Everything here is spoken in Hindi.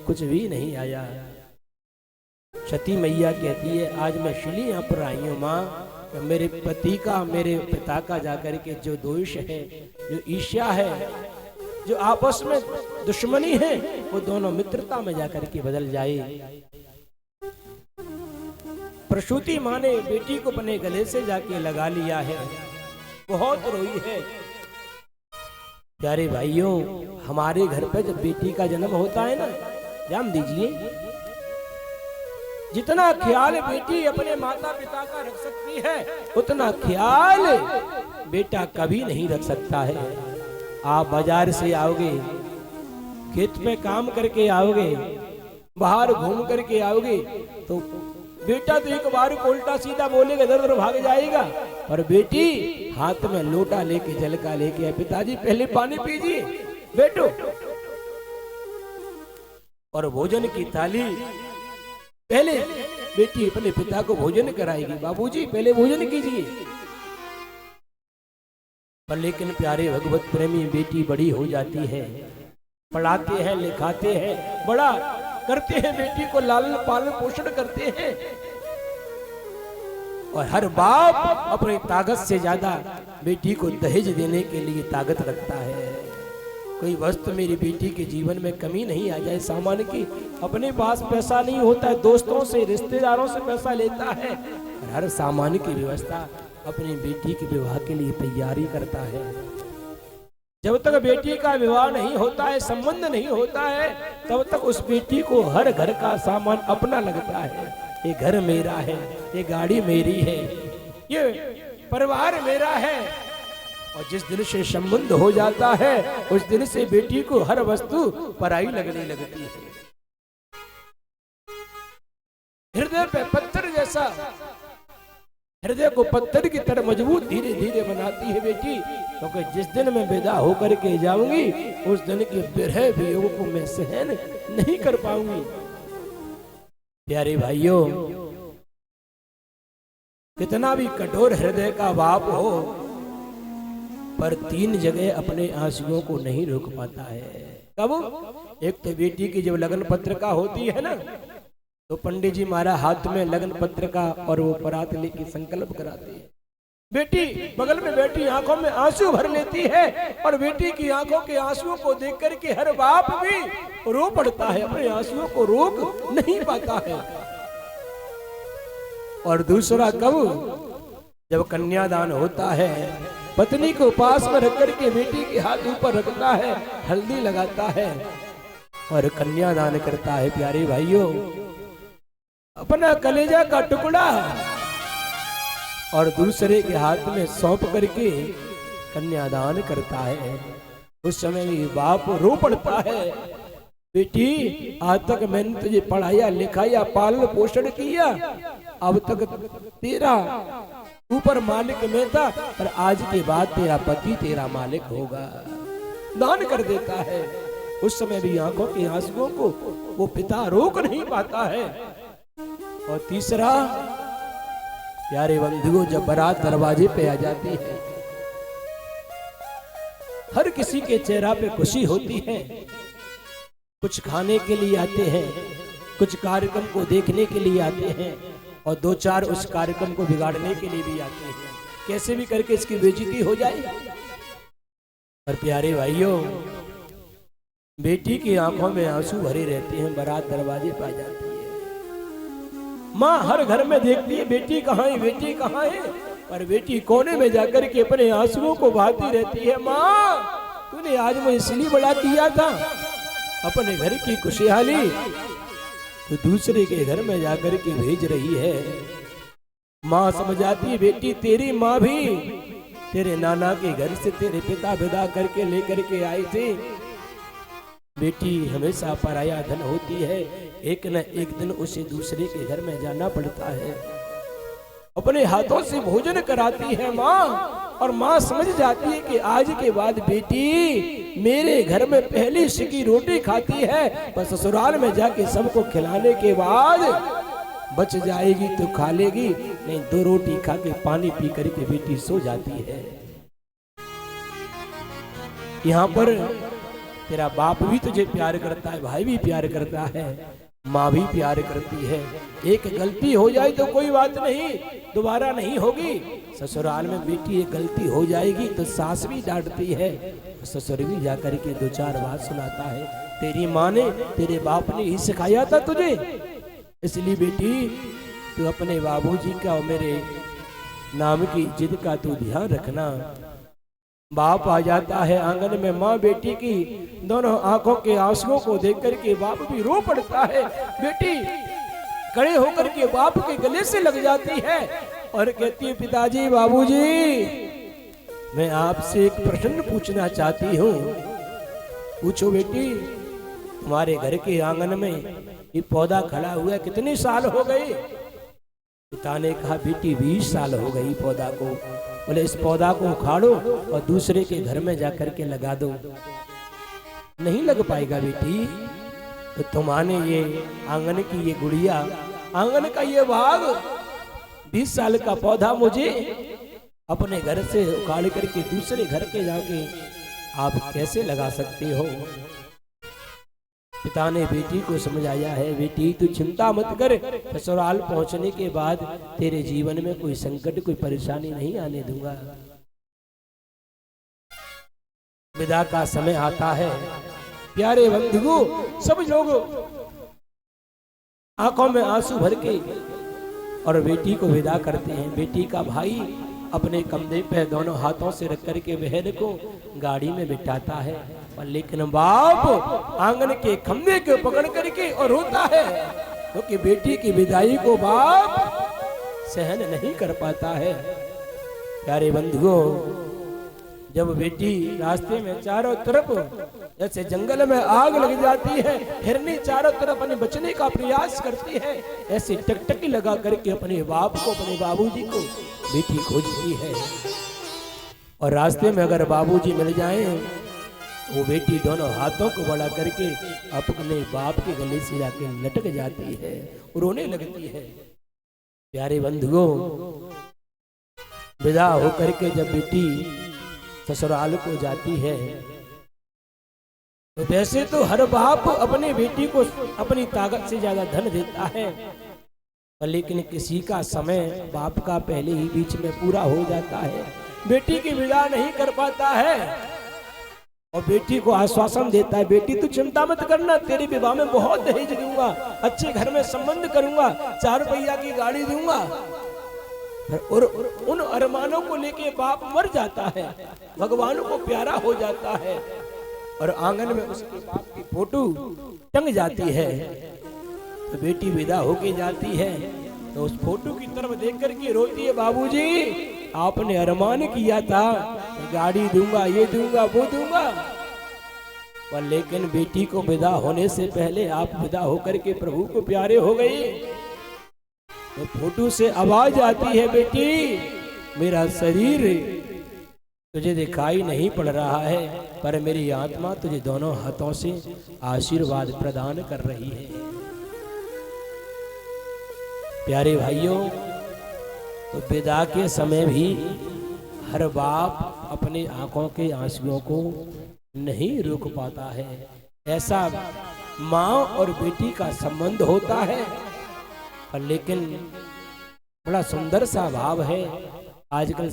कुछ भी नहीं आया। सती मैया कहती है आज मैं इसलिए यहाँ पर आई हूँ माँ, मेरे पति का मेरे पिता का जाकर के जो दोष है, जो ईर्ष्या है, जो आपस में दुश्मनी है, वो दोनों मित्रता में जाकर के बदल जाए। प्रसूति माँ ने बेटी को अपने गले से जाके लगा लिया है, बहुत रोई है। प्यारे भाइयों, हमारे घर पे जब बेटी का जन्म होता है ना, ध्यान दीजिए, जितना ख्याल बेटी अपने माता पिता का रख सकती है, उतना ख्याल बेटा कभी नहीं रख सकता है। आप बाजार से आओगे, खेत में काम करके आओगे, बाहर घूम करके आओगे, तो बेटा तो एक बार को उल्टा सीधा बोलेगा, इधर उधर भाग जाएगा, पर बेटी हाथ में लोटा लेके जल का लेके, पिताजी पहले पानी पीजिए बेटो, और भोजन की थाली पहले बेटी अपने पिता को भोजन कराएगी, बाबूजी पहले भोजन कीजिए। पर लेकिन प्यारे भगवत प्रेमी, बेटी बड़ी हो जाती है, पढ़ाते हैं, लिखाते हैं, बड़ा करते हैं, बेटी को लालन पालन पोषण करते हैं, और हर बाप अपनी ताकत से ज्यादा बेटी को दहेज देने के लिए ताकत रखता है। कोई वस्तु मेरी बेटी के जीवन में कमी नहीं आ जाए, सामान की, अपने पास पैसा नहीं होता है, दोस्तों से रिश्तेदारों से पैसा लेता है, और हर सामान की व्यवस्था अपनी बेटी के विवाह के लिए तैयारी करता है। जब तक बेटी का विवाह नहीं होता है, संबंध नहीं होता है, तब तक उस बेटी को हर घर का सामान अपना लगता है। ये घर मेरा है, ये गाड़ी मेरी है, ये परिवार मेरा है। और जिस दिन से संबंध हो जाता है, उस दिन से बेटी को हर वस्तु पराई लगने लगती है। हृदय पे पत्थर जैसा, हृदय को पत्थर की तरह मजबूत धीरे धीरे बनाती है बेटी, क्योंकि जिस दिन मैं विदा होकर के जाऊंगी, उस दिन के विरह वियोग को मैं सहन नहीं कर पाऊंगी। प्यारे भाइयों, कितना भी कठोर हृदय का बाप हो, पर 3 जगह अपने आंसुओं को नहीं रोक पाता है। कब? एक तो बेटी की जब लगन पत्रिका होती है ना, तो पंडित जी मारा हाथ में लगन पत्रिका और वो परात लेके संकल्प कराते हैं। बेटी बगल में बैठी आंखों में आंसू भर लेती है, और बेटी की आंखों के आंसुओं को देख करके हर बाप भी रो पड़ता है, अपने आंसुओं को रोक नहीं पाता है। और दूसरा कब? जब कन्यादान होता है, पत्नी को पास में रख करके बेटी के हाथ ऊपर रखता है, हल्दी लगाता है और कन्यादान करता है। प्यारे भाइयों, अपना कलेजा का टुकड़ा और दूसरे के हाथ में सौंप करके कन्यादान करता है। उस समय भी बाप रो पड़ता है, बेटी आज तक मैंने तुझे पढ़ाया लिखाया पालन पोषण किया, अब तक तेरा ऊपर मालिक मैं था, पर आज के बाद तेरा पति तेरा मालिक होगा। दान कर देता है। उस समय भी आंखों के आंसुओं को वो पिता रोक नहीं पाता है। और तीसरा, प्यारे बंधुओं, जब बारात दरवाजे पे आ जाती है, हर किसी के चेहरा पे खुशी होती है। कुछ खाने के लिए आते हैं, कुछ कार्यक्रम को देखने के लिए आते हैं, और 2-4 उस कार्यक्रम को बिगाड़ने के लिए भी आते हैं, कैसे भी करके इसकी बेइज्जती हो जाए। और प्यारे भाइयों, बेटी की आंखों में आंसू भरे रहते हैं, बारात दरवाजे पर आ जाती है। माँ हर घर में देखती है बेटी कहाँ है, बेटी कहाँ है, पर बेटी कोने में जाकर के अपने आंसुओं को बहाती रहती है। माँ तूने आज मुझे इसलिए बड़ा किया था, अपने घर की खुशहाली तो दूसरे के घर में जाकर के भेज रही है। माँ समझ आती है बेटी तेरी माँ भी तेरे नाना के घर से तेरे पिता विदा करके लेकर के आए थे। बेटी हमेशा पराया धन होती है, एक न एक दिन उसे दूसरे के घर में जाना पड़ता है। अपने हाथों से भोजन कराती है माँ, और माँ समझ जाती है कि आज के बाद बेटी मेरे घर में पहली सिकी रोटी खाती है, पर ससुराल में जाके सबको खिलाने के बाद बच जाएगी तो खा लेगी, नहीं 2 रोटी खा के पानी पी करके बेटी सो जाती है। यहाँ पर तेरा बाप भी तुझे प्यार करता है, भाई भी प्यार करता है, माँ भी प्यार करती है। एक गलती हो जाए तो कोई बात नहीं, दोबारा नहीं होगी। ससुराल में बेटी एक गलती हो जाएगी तो सास भी डांटती है, ससुर भी जाकर के दो चार बात सुनाता है। तेरी माँ ने, तेरे बाप ने ही सिखाया था तुझे, इसलिए बेटी तू अपने बाबूजी का और मेरे नाम की जिद का तू ध्यान रखना। बाप आ जाता है आंगन में, माँ बेटी की दोनों आंखों के आंसुओं को देख करके बाप भी रो पड़ता है। बेटी खड़े होकर के बाप के गले से लग जाती है और कहती है, पिताजी बाबूजी मैं आपसे एक प्रश्न पूछना चाहती हूँ। पूछो बेटी। तुम्हारे घर के आंगन में ये पौधा खड़ा हुआ कितने साल हो गए? पिता ने कहा, बेटी 20 साल हो गई पौधा को। बोले, इस पौधा को उखाड़ो और दूसरे के घर में जाकर के लगा दो। नहीं लग पाएगा बेटी। तो तुम्हारे ये आंगन की ये गुड़िया, आंगन का ये भाग 20 साल का पौधा मुझे अपने घर से उखाड़ करके दूसरे घर के जाके आप कैसे लगा सकते हो? पिता ने बेटी को समझाया है, बेटी तू चिंता मत कर, ससुराल पहुंचने के बाद तेरे जीवन में कोई संकट, कोई परेशानी नहीं आने दूंगा। विदा का समय आता है। प्यारे बंधुओं, सब लोग आंखों में आंसू भर के और बेटी को विदा करते हैं। बेटी का भाई अपने कंधे पे दोनों हाथों से रख करके बहन को गाड़ी में बिठाता है, और लेकिन बाप आंगन के खंभे को पकड़ करके और रोता है, क्योंकि बेटी की विदाई को बाप सहन नहीं कर पाता है। प्यारे बंधुओं, जब बेटी रास्ते में चारों तरफ जैसे जंगल में आग लग जाती है, हिरनी चारों तरफ अपने बचने का प्रयास करती है, ऐसे टकटकी लगा करके अपने बाप को, अपने बाबूजी को बेटी खोजती है। और रास्ते में अगर बाबूजी मिल जाएं, वो बेटी दोनों हाथों को बड़ा करके अपने बाप के गले से जाके लटक जाती है, रोने लगती है। प्यारे बंधुओं, विदा होकर के जब बेटी ससुराल को जाती है, तो वैसे तो हर बाप अपने बेटी को अपनी ताकत से ज्यादा धन देता है, लेकिन किसी का समय बाप का पहले ही बीच में पूरा हो जाता है, बेटी की विदा नहीं कर पाता है, और बेटी को आश्वासन देता है, बेटी तू चिंता मत करना, तेरे विवाह में बहुत दहेज दूंगा, अच्छे घर में संबंध करूंगा, 4 पहिया की गाड़ी दूंगा। और उन अरमानों को लेके बाप मर जाता है, भगवान को प्यारा हो जाता है, और आंगन में उसके बाप की फोटो टंग जाती है। तो बेटी विदा होके जाती है, तो उस फोटो की तरफ देख करके रोती है, बाबूजी आपने अरमान किया था, गाड़ी दूंगा, ये दूंगा, वो दूंगा, पर लेकिन बेटी को विदा होने से पहले आप विदा होकर के प्रभु को प्यारे हो गए। तो फोटो से आवाज आती है, बेटी मेरा शरीर तुझे दिखाई नहीं पड़ रहा है, पर मेरी आत्मा तुझे दोनों हाथों से आशीर्वाद प्रदान कर रही है। प्यारे भाइयों, तो विदा के समय भी हर बाप अपने आंखों के आंसुओं को नहीं रोक पाता है। ऐसा माँ और बेटी का संबंध होता है, पर लेकिन बड़ा सुंदर सा भाव है। आजकल